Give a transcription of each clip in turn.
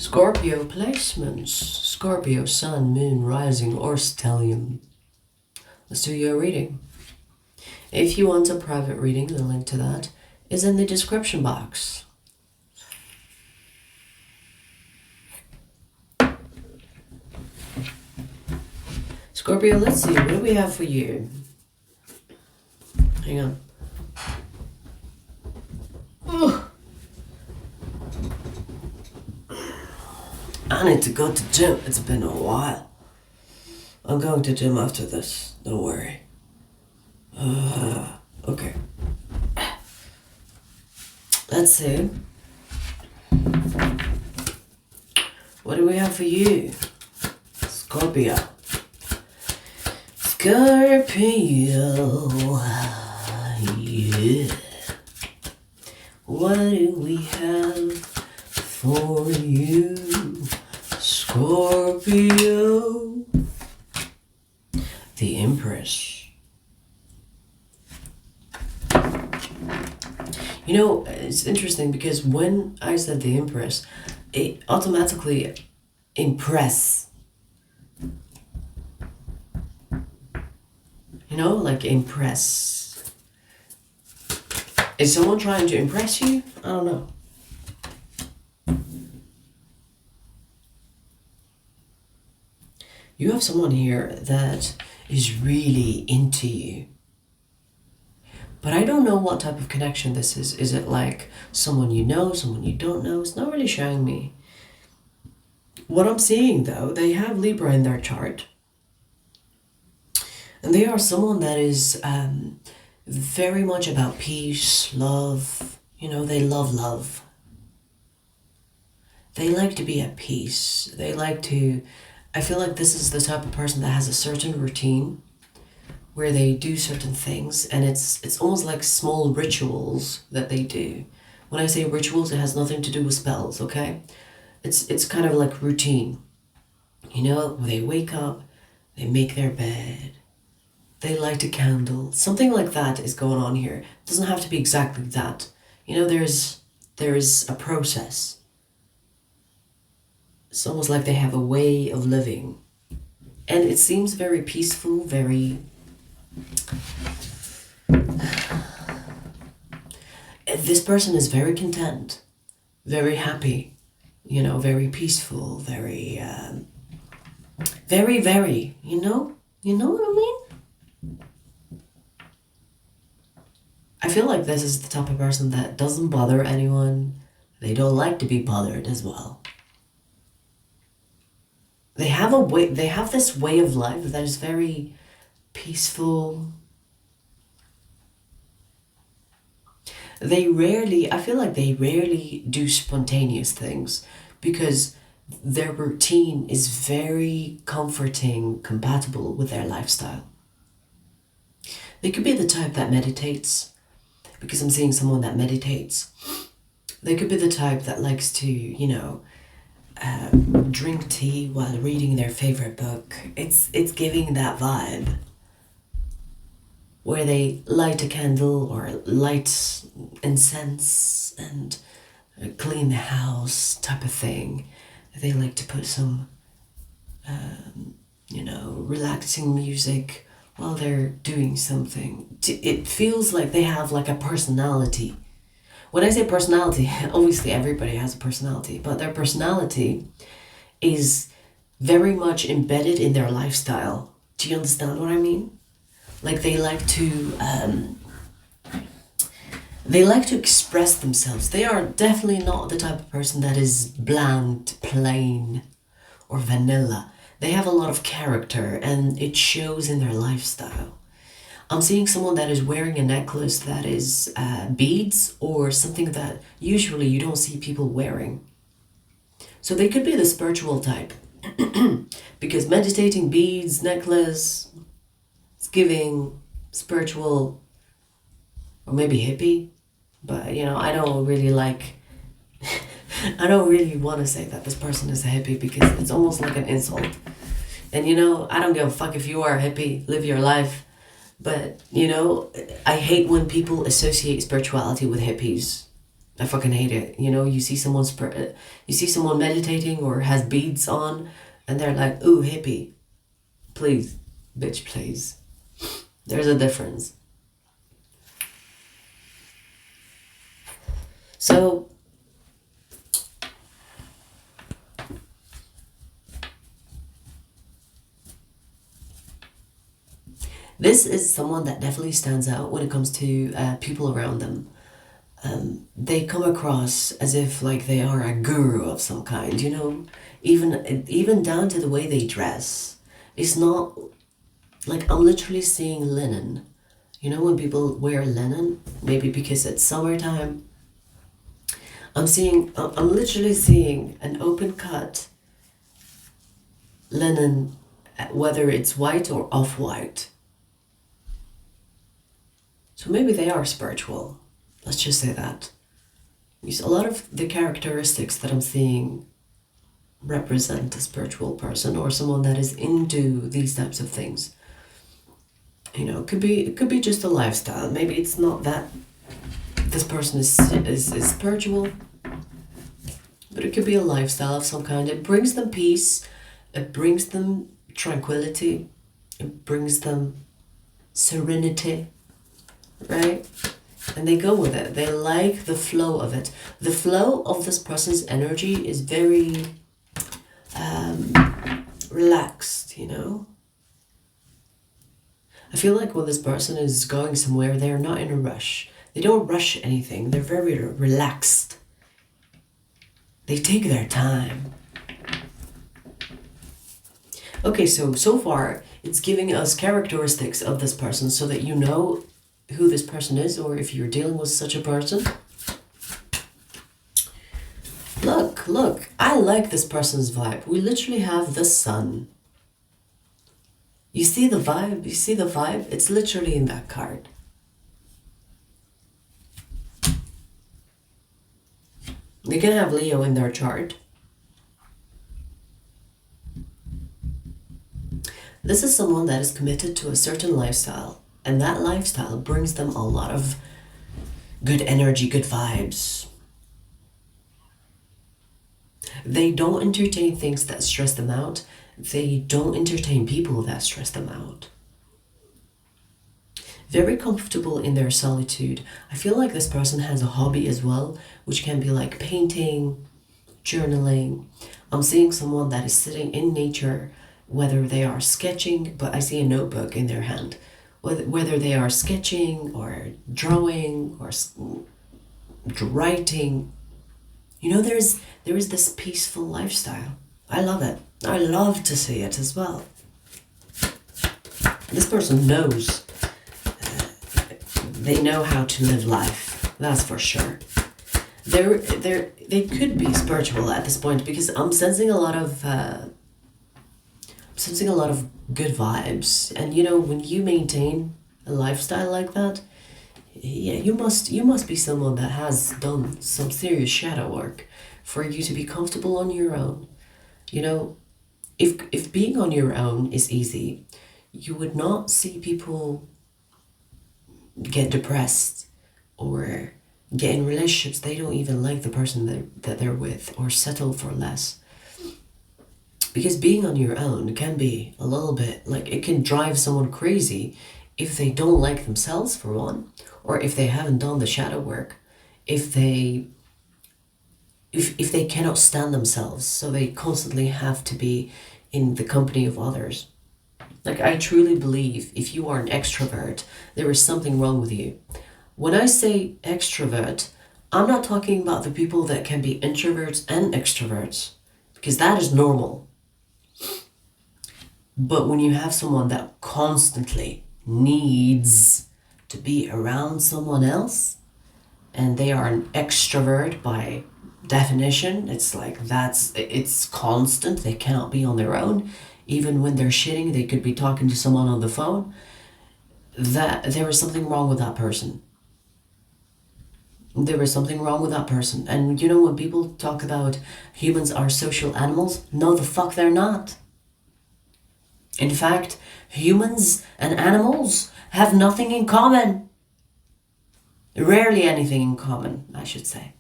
Scorpio placements. Scorpio, Sun, Moon, Rising, or Stellium. Let's do your reading. If you want a private reading, the link to that is in the description box. Scorpio, let's see, what do we have for you? Hang on. Ugh. I need to go to gym. It's been a while. I'm going to gym after this. Don't worry. Okay. Let's see. What do we have for you? Scorpio. Scorpio. Yeah. What do we have for you? Scorpio. The Empress. You know, it's interesting because when I said the Empress, it automatically impress. You know, like impress. Is someone trying to impress you? I don't know. You have someone here that is really into you. But I don't know what type of connection this is. Is it like someone you know, someone you don't know? It's not really showing me. What I'm seeing though, they have Libra in their chart. And they are someone that is very much about peace, love. You know, they love love. They like to be at peace. They like to... I feel like this is the type of person that has a certain routine where they do certain things, and it's almost like small rituals that they do. When I say rituals, it has nothing to do with spells, okay? It's kind of like routine. You know, when they wake up, they make their bed, they light a candle. Something like that is going on here. It doesn't have to be exactly that. You know, there's a process. It's almost like they have a way of living. And it seems very peaceful, very... This person is very content, very happy, you know, very peaceful, very, you know what I mean? I feel like this is the type of person that doesn't bother anyone. They don't like to be bothered as well. They have this way of life that is very peaceful. I feel like they rarely do spontaneous things because their routine is very comforting, compatible with their lifestyle. They could be the type that meditates, because I'm seeing someone that meditates. They could be the type that likes to, you know, drink tea while reading their favorite book. It's giving that vibe where they light a candle or light incense and clean the house type of thing. They like to put some you know, relaxing music while they're doing something. It feels like they have like a personality. When I say personality, obviously everybody has a personality, but their personality is very much embedded in their lifestyle. Do you understand what I mean? Like they like to express themselves. They are definitely not the type of person that is bland, plain, or vanilla. They have a lot of character and it shows in their lifestyle. I'm seeing someone that is wearing a necklace that is beads or something that usually you don't see people wearing. So they could be the spiritual type. Because meditating, beads, necklace, it's giving spiritual, or maybe hippie. But, you know, I don't really want to say that this person is a hippie because it's almost like an insult. And, you know, I don't give a fuck if you are a hippie, live your life. But, you know, I hate when people associate spirituality with hippies. I fucking hate it. You know, you see someone meditating or has beads on, and they're like, "Ooh, hippie." Please, bitch, please. There's a difference. So this is someone that definitely stands out when it comes to people around them. They come across as if like they are a guru of some kind, you know, even down to the way they dress. It's not like I'm literally seeing linen. You know when people wear linen, maybe because it's summertime. I'm literally seeing an open cut linen, whether it's white or off white. So maybe they are spiritual. Let's just say that. A lot of the characteristics that I'm seeing represent a spiritual person or someone that is into these types of things. You know, it could be just a lifestyle. Maybe it's not that this person is spiritual, but it could be a lifestyle of some kind. It brings them peace, it brings them tranquility, it brings them serenity, right? And they go with it. They like the flow of it. The flow of this person's energy is very relaxed, you know? I feel like when this person is going somewhere, they're not in a rush. They don't rush anything. They're very relaxed. They take their time. Okay, so far, it's giving us characteristics of this person so that you know who this person is, or if you're dealing with such a person. Look, I like this person's vibe. We literally have the sun. You see the vibe? You see the vibe? It's literally in that card. They can have Leo in their chart. This is someone that is committed to a certain lifestyle, and that lifestyle brings them a lot of good energy, good vibes. They don't entertain things that stress them out. They don't entertain people that stress them out. Very comfortable in their solitude. I feel like this person has a hobby as well, which can be like painting, journaling. I'm seeing someone that is sitting in nature, whether they are sketching, but I see a notebook in their hand. Whether they are sketching or drawing or writing. You know, there is this peaceful lifestyle. I love it. I love to see it as well. This person knows. They know how to live life. That's for sure. They could be spiritual at this point because I'm sensing a lot of good vibes. And you know, when you maintain a lifestyle like that, yeah, you must be someone that has done some serious shadow work for you to be comfortable on your own. You know, if being on your own is easy, you would not see people get depressed or get in relationships they don't even like the person that they're with, or settle for less. Because being on your own can be a little bit like, it can drive someone crazy if they don't like themselves, for one, or if they haven't done the shadow work, if they cannot stand themselves, so they constantly have to be in the company of others. Like, I truly believe if you are an extrovert, there is something wrong with you. When I say extrovert, I'm not talking about the people that can be introverts and extroverts, because that is normal. But when you have someone that constantly needs to be around someone else, and they are an extrovert by definition, it's like it's constant. They cannot be on their own. Even when they're shitting, they could be talking to someone on the phone. That there is something wrong with that person. There is something wrong with that person. And you know, when people talk about humans are social animals, no the fuck they're not. In fact, humans and animals have nothing in common. Rarely anything in common, I should say.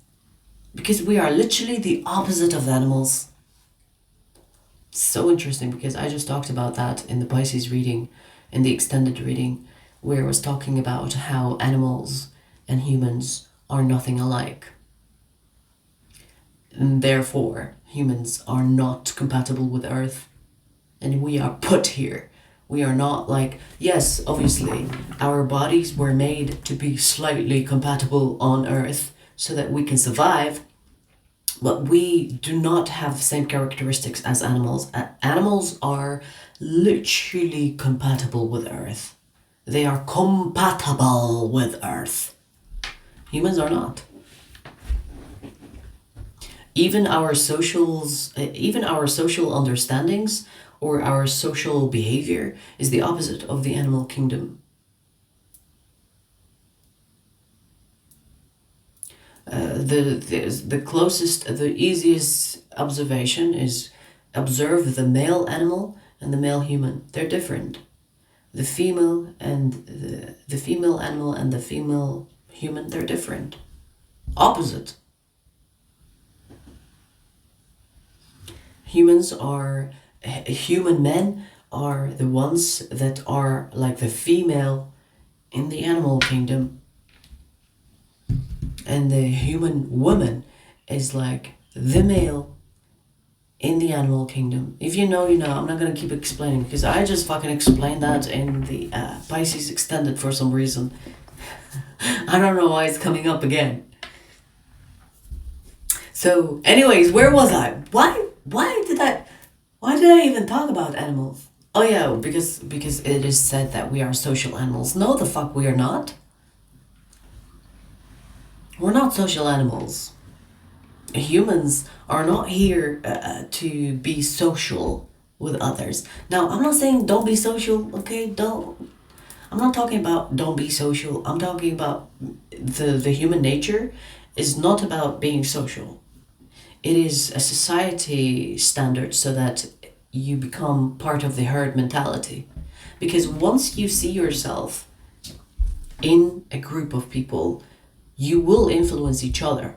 Because we are literally the opposite of animals. So interesting, because I just talked about that in the Pisces reading, in the extended reading, where I was talking about how animals and humans are nothing alike. And therefore, humans are not compatible with Earth. And we are put here. We are not like, yes, obviously, our bodies were made to be slightly compatible on Earth so that we can survive, but we do not have the same characteristics as animals. Animals are literally compatible with Earth. They are compatible with Earth. Humans are not. Even our social understandings or our social behavior is the opposite of the animal kingdom. The closest, the easiest observation is observe the male animal and the male human. They're different. The female animal and the female human, they're different. Opposite. Human men are the ones that are like the female in the animal kingdom. And the human woman is like the male in the animal kingdom. If you know, you know. I'm not going to keep explaining because I just fucking explained that in the Pisces Extended for some reason. I don't know why it's coming up again. So, anyways, where was I? Why did I even talk about animals? Oh yeah, because it is said that we are social animals. No, the fuck we are not. We're not social animals. Humans are not here to be social with others. Now, I'm not saying don't be social, okay? I'm not talking about don't be social. I'm talking about the human nature is not about being social. It is a society standard so that you become part of the herd mentality. Because once you see yourself in a group of people, you will influence each other.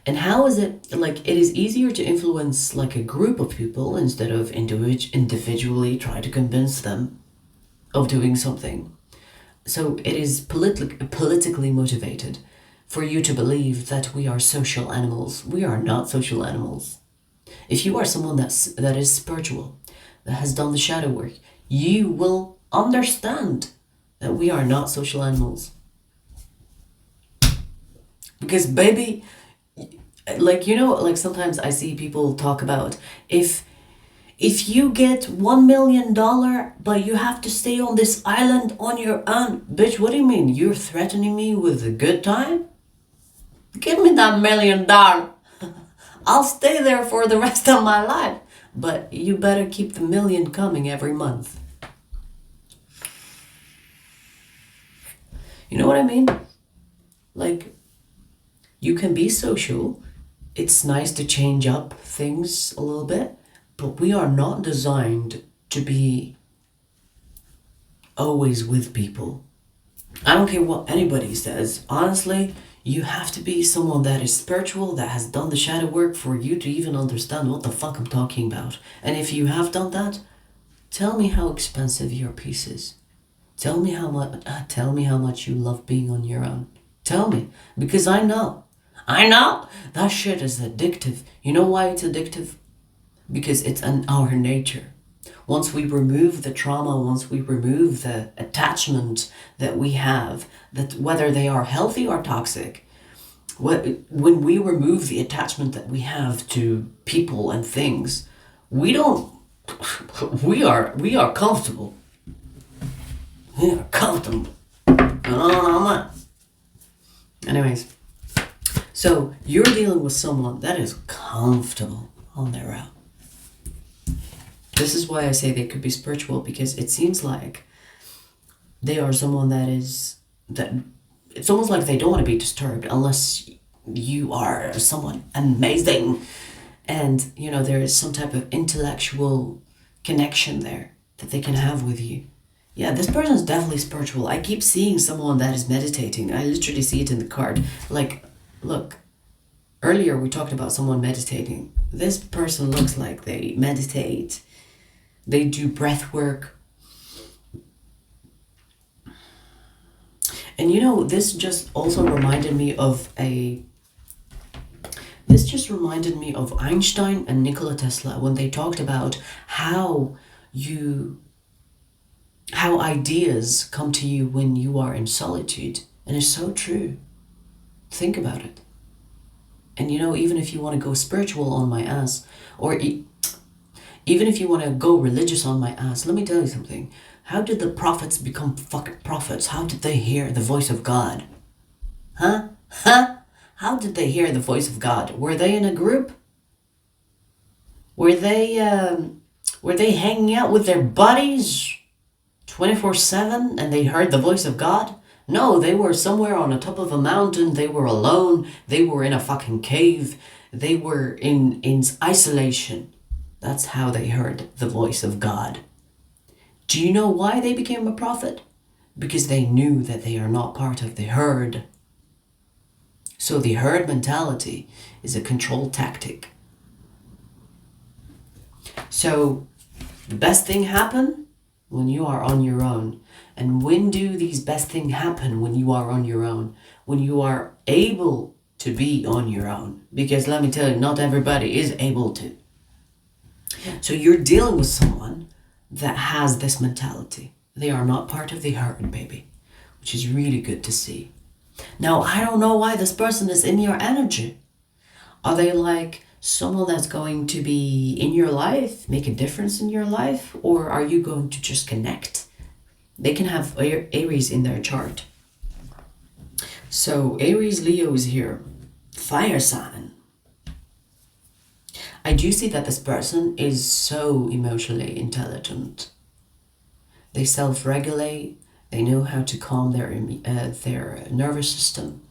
And how is it, like, it is easier to influence like a group of people instead of individually try to convince them of doing something. So it is politically motivated for you to believe that we are social animals. We are not social animals. If you are someone that is spiritual, that has done the shadow work, you will understand that we are not social animals. Because baby, like, you know, like sometimes I see people talk about if you get $1 million, but you have to stay on this island on your own. Bitch, what do you mean? You're threatening me with a good time? Give me that $1 million. I'll stay there for the rest of my life. But you better keep the million coming every month. You know what I mean? Like, you can be social. It's nice to change up things a little bit, but we are not designed to be always with people. I don't care what anybody says. Honestly, you have to be someone that is spiritual, that has done the shadow work for you to even understand what the fuck I'm talking about. And if you have done that, tell me how expensive your piece is. Tell me how much you love being on your own. Tell me, because I know that shit is addictive. You know why it's addictive? Because it's in our nature. Once we remove the trauma, once we remove the attachment that we have, that whether they are healthy or toxic, when we remove the attachment that we have to people and things, we are comfortable. We are comfortable. Anyways, so you're dealing with someone that is comfortable on their own. This is why I say they could be spiritual, because it seems like they are someone that it's almost like they don't want to be disturbed unless you are someone amazing. And, you know, there is some type of intellectual connection there that they can have with you. Yeah, this person is definitely spiritual. I keep seeing someone that is meditating. I literally see it in the card. Like, Look, earlier we talked about someone meditating. This person looks like they meditate, they do breath work. And you know, this just reminded me of Einstein and Nikola Tesla when they talked about how ideas come to you when you are in solitude. And it's so true. Think about it. And you know, even if you want to go spiritual on my ass, or even if you want to go religious on my ass, let me tell you something. How did the prophets become fucking prophets? How did they hear the voice of God? Huh? Huh? How did they hear the voice of God? Were they in a group? Were they hanging out with their buddies 24/7 and they heard the voice of God? No, they were somewhere on the top of a mountain. They were alone. They were in a fucking cave. They were in isolation. That's how they heard the voice of God. Do you know why they became a prophet? Because they knew that they are not part of the herd. So the herd mentality is a control tactic. So the best thing happen when you are on your own. And when do these best things happen? When you are on your own. When you are able to be on your own. Because let me tell you, not everybody is able to. So you're dealing with someone that has this mentality. They are not part of the herd, baby. Which is really good to see. Now, I don't know why this person is in your energy. Are they like someone that's going to be in your life, make a difference in your life? Or are you going to just connect? They can have Aries in their chart. So Aries, Leo is here. Fire sign. I do see that this person is so emotionally intelligent. They self-regulate. They know how to calm their nervous system.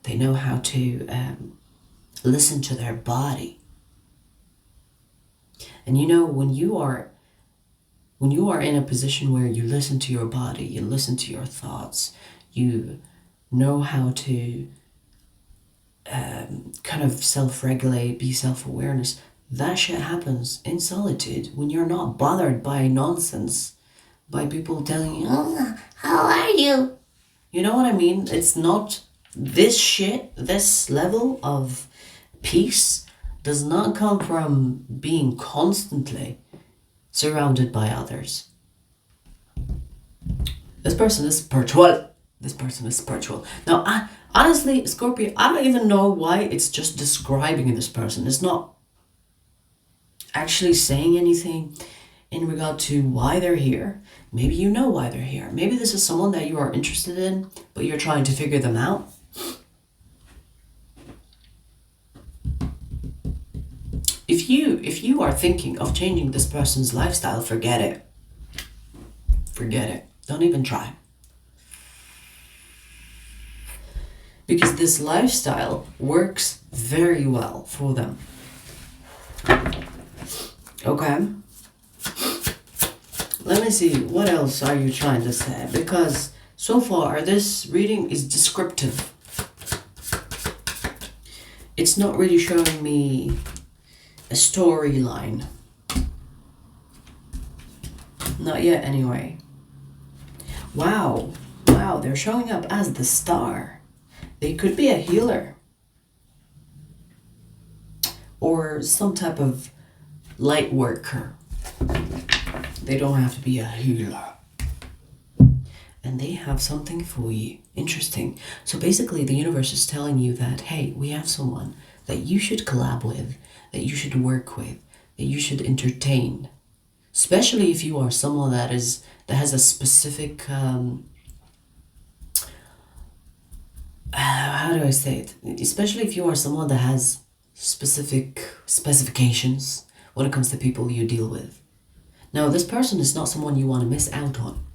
They know how to listen to their body. And you know, when you are in a position where you listen to your body, you listen to your thoughts, you know how to kind of self-regulate, be self-awareness, that shit happens in solitude when you're not bothered by nonsense, by people telling you, oh, how are you? You know what I mean? It's not this shit, this level of peace does not come from being constantly surrounded by others. This person is spiritual. This person is spiritual. Now, honestly, Scorpio, I don't even know why it's just describing this person. It's not actually saying anything in regard to why they're here. Maybe you know why they're here. Maybe this is someone that you are interested in, but you're trying to figure them out. If you are thinking of changing this person's lifestyle, forget it. Forget it. Don't even try. Because this lifestyle works very well for them. Okay? Let me see, what else are you trying to say? Because so far, this reading is descriptive. It's not really showing me a storyline. Not yet, anyway. Wow, they're showing up as the star. They could be a healer. Or some type of light worker. They don't have to be a healer. And they have something for you. Interesting. So basically the universe is telling you that, hey, we have someone that you should collab with, that you should work with, that you should entertain. Especially if you are someone that has a specific how do I say it? Especially if you are someone that has specific specifications when it comes to people you deal with. Now, this person is not someone you want to miss out on.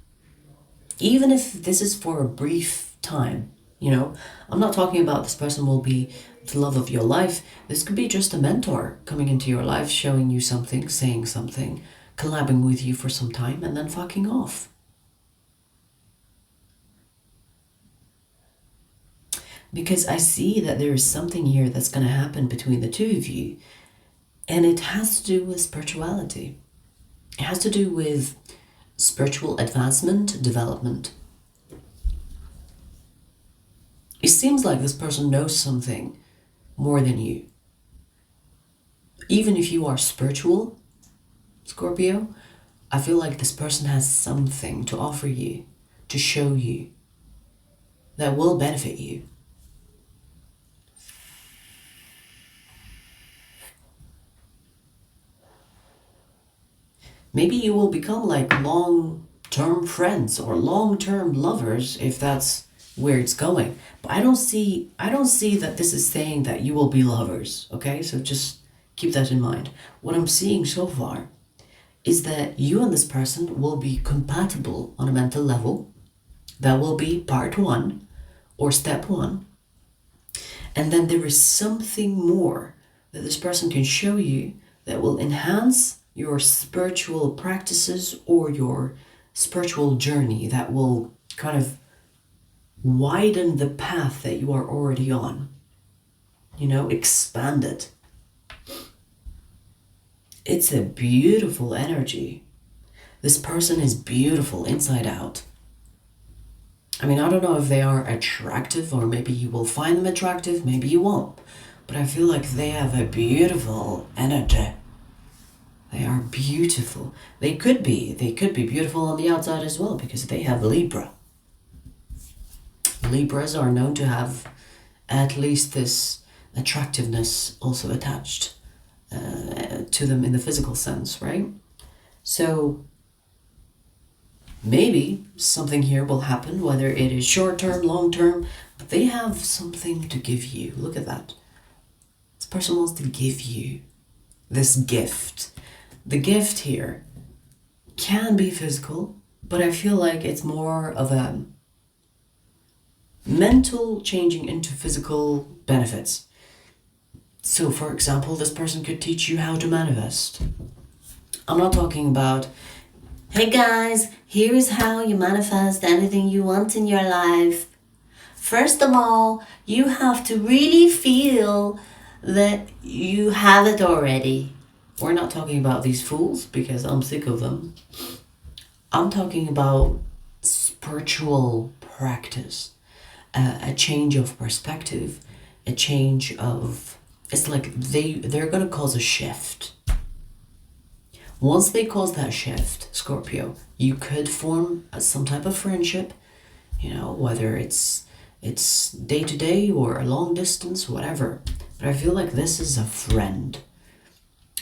Even if this is for a brief time, you know, I'm not talking about this person will be the love of your life. This could be just a mentor coming into your life, showing you something, saying something, collabing with you for some time, and then fucking off. because I see that there is something here that's going to happen between the two of you, and it has to do with spirituality. It has to do with spiritual advancement, development. It seems like this person knows something more than you. Even if you are spiritual, Scorpio, I feel like this person has something to offer you, to show you, that will benefit you. Maybe you will become like long-term friends or long-term lovers if that's where it's going. But I don't see that this is saying that you will be lovers, okay? So just keep that in mind. What I'm seeing so far is that you and this person will be compatible on a mental level. That will be part one or step one. And then there is something more that this person can show you that will enhance your spiritual practices or your spiritual journey, that will kind of widen the path that you are already on. You know, expand it. It's a beautiful energy. This person is beautiful inside out. I mean, I don't know if they are attractive, or maybe you will find them attractive, maybe you won't. But I feel like they have a beautiful energy. They are beautiful. They could be beautiful on the outside as well, because they have Libra. Libras are known to have at least this attractiveness also attached to them in the physical sense, right? So maybe something here will happen, whether it is short-term, long-term, but they have something to give you. Look at that. This person wants to give you this gift. The gift here can be physical, but I feel like it's more of a mental changing into physical benefits. So, for example, this person could teach you how to manifest. I'm not talking about, hey guys, here is how you manifest anything you want in your life. First of all, you have to really feel that you have it already. We're not talking about these fools, because I'm sick of them. I'm talking about spiritual practice, a change of perspective, a change of... It's like they're going to cause a shift. Once they cause that shift, Scorpio, you could form some type of friendship, you know, whether it's day to day or a long distance, whatever. But I feel like this is a friend.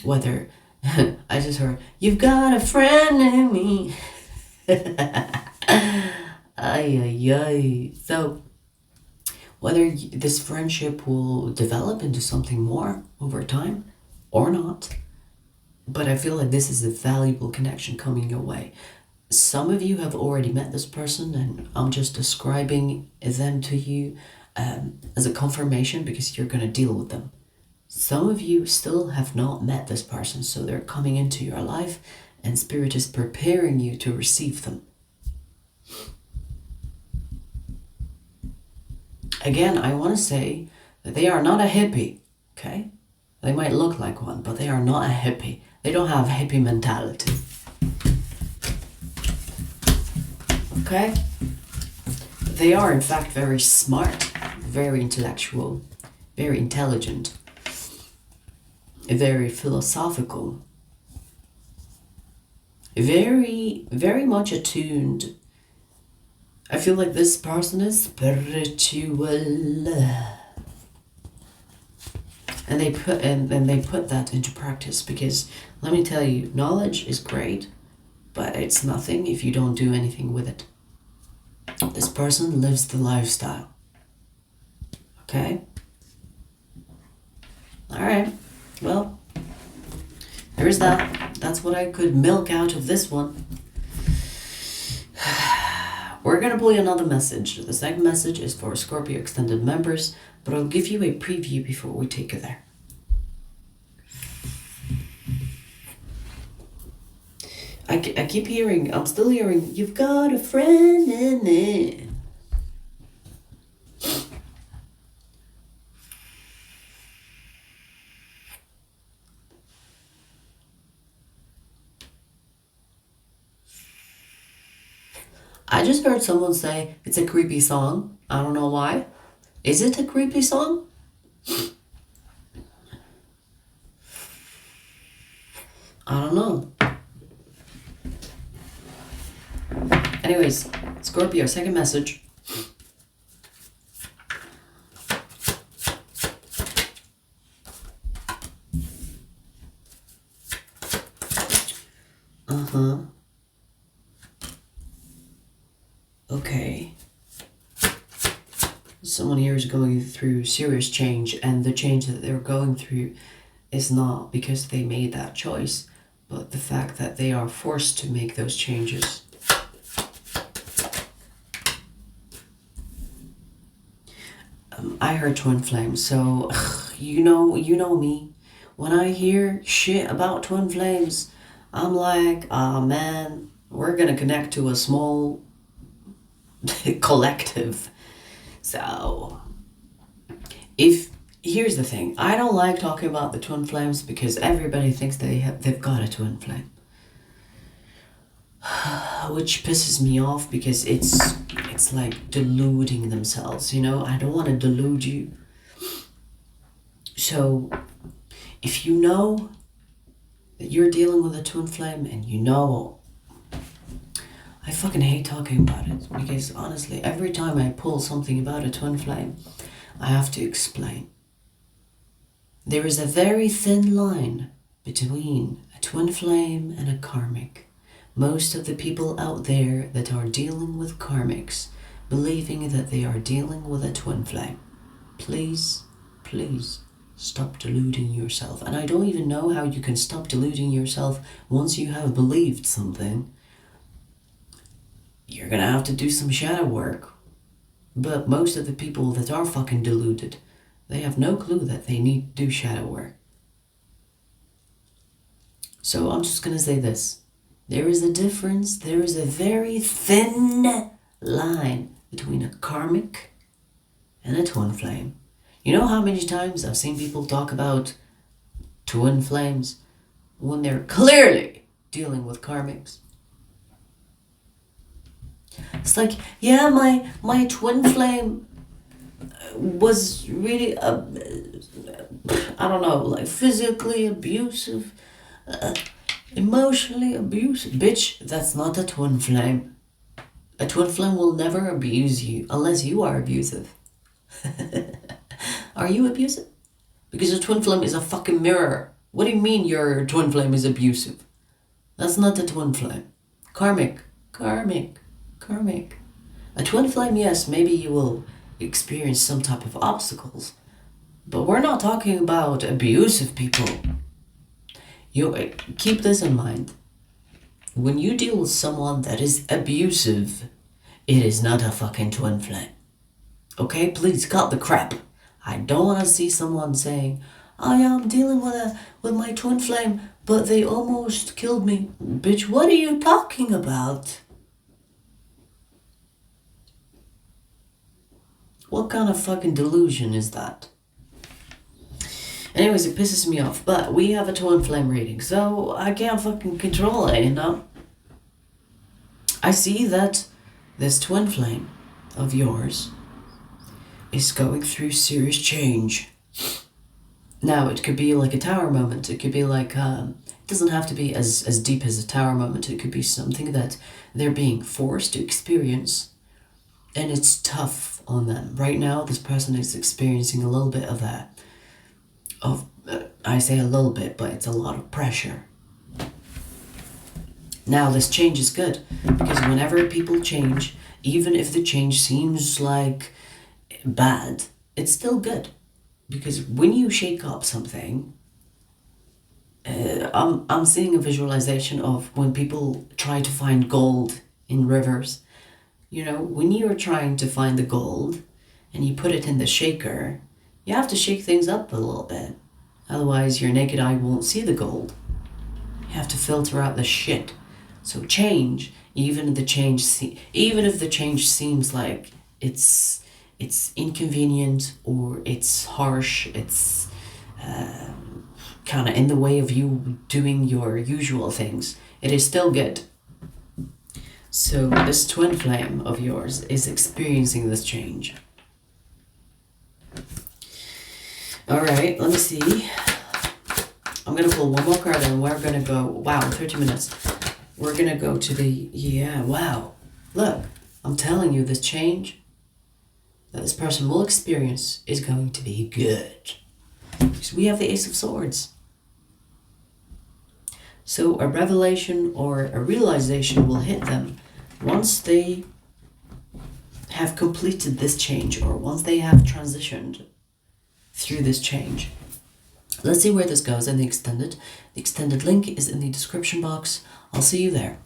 Whether, I just heard, you've got a friend in me. Ay, ay, ay. So, whether this friendship will develop into something more over time or not, but I feel like this is a valuable connection coming your way. Some of you have already met this person, and I'm just describing them to you as a confirmation, because you're going to deal with them. Some of you still have not met this person, so they're coming into your life, and Spirit is preparing you to receive them. Again, I want to say that they are not a hippie, okay? They might look like one, but they are not a hippie. They don't have hippie mentality. Okay? They are, in fact, very smart, very intellectual, very intelligent, very philosophical, very, very much attuned. I feel like this person is spiritual. And they put that into practice, because let me tell you, knowledge is great, but it's nothing if you don't do anything with it. This person lives the lifestyle. Okay? Alright. Well, there's that. That's what I could milk out of this one. We're going to pull you another message. The second message is for Scorpio extended members, but I'll give you a preview before we take you there. I keep hearing, I'm still hearing, you've got a friend in it. I just heard someone say it's a creepy song. I don't know why. Is it a creepy song? I don't know. Anyways, Scorpio, second message. Okay. Someone here is going through serious change, and the change that they're going through is not because they made that choice, but the fact that they are forced to make those changes. I heard twin flames, so you know me. When I hear shit about twin flames, I'm like, ah man, we're gonna connect to a small collective. So, here's the thing, I don't like talking about the twin flames because everybody thinks they've got a twin flame, which pisses me off because it's like deluding themselves. I don't want to delude you. So, if you know that you're dealing with a twin flame, and I fucking hate talking about it because honestly, every time I pull something about a twin flame, I have to explain. There is a very thin line between a twin flame and a karmic. Most of the people out there that are dealing with karmics believing that they are dealing with a twin flame. Please, please stop deluding yourself. And I don't even know how you can stop deluding yourself once you have believed something. You're gonna have to do some shadow work. But most of the people that are fucking deluded, they have no clue that they need to do shadow work. So I'm just gonna say this. There is a difference, there is a very thin line between a karmic and a twin flame. You know how many times I've seen people talk about twin flames when they're clearly dealing with karmics? It's like, yeah, my twin flame was really, I don't know, like physically abusive, emotionally abusive. Bitch, that's not a twin flame. A twin flame will never abuse you unless you are abusive. Are you abusive? Because a twin flame is a fucking mirror. What do you mean your twin flame is abusive? That's not a twin flame. Karmic. A twin flame, yes, maybe you will experience some type of obstacles, but we're not talking about abusive people. You keep this in mind. When you deal with someone that is abusive, it is not a fucking twin flame. Okay, please cut the crap. I don't want to see someone saying, "Oh yeah, I'm dealing with my twin flame, but they almost killed me." Bitch, what are you talking about? What kind of fucking delusion is that? Anyways, it pisses me off, but we have a twin flame reading, so I can't fucking control it, I see that this twin flame of yours is going through serious change. Now, it could be like a tower moment. It could be like, it doesn't have to be as deep as a tower moment. It could be something that they're being forced to experience, and it's tough on them. Right now, this person is experiencing a little bit of that. I say a little bit, but it's a lot of pressure. Now, this change is good, because whenever people change, even if the change seems like bad, it's still good. Because when you shake up something, I'm seeing a visualization of when people try to find gold in rivers. When you're trying to find the gold and you put it in the shaker, you have to shake things up a little bit. Otherwise, your naked eye won't see the gold. You have to filter out the shit. So change, even if the change seems like it's inconvenient or it's harsh, it's kind of in the way of you doing your usual things, it is still good. So this twin flame of yours is experiencing this change. Alright, let me see. I'm going to pull one more card and we're going to go, wow, 30 minutes. We're going to go to the, yeah, wow. Look, I'm telling you, this change that this person will experience is going to be good. So we have the Ace of Swords. So a revelation or a realization will hit them once they have completed this change or once they have transitioned through this change. Let's see where this goes in the extended. The extended link is in the description box. I'll see you there.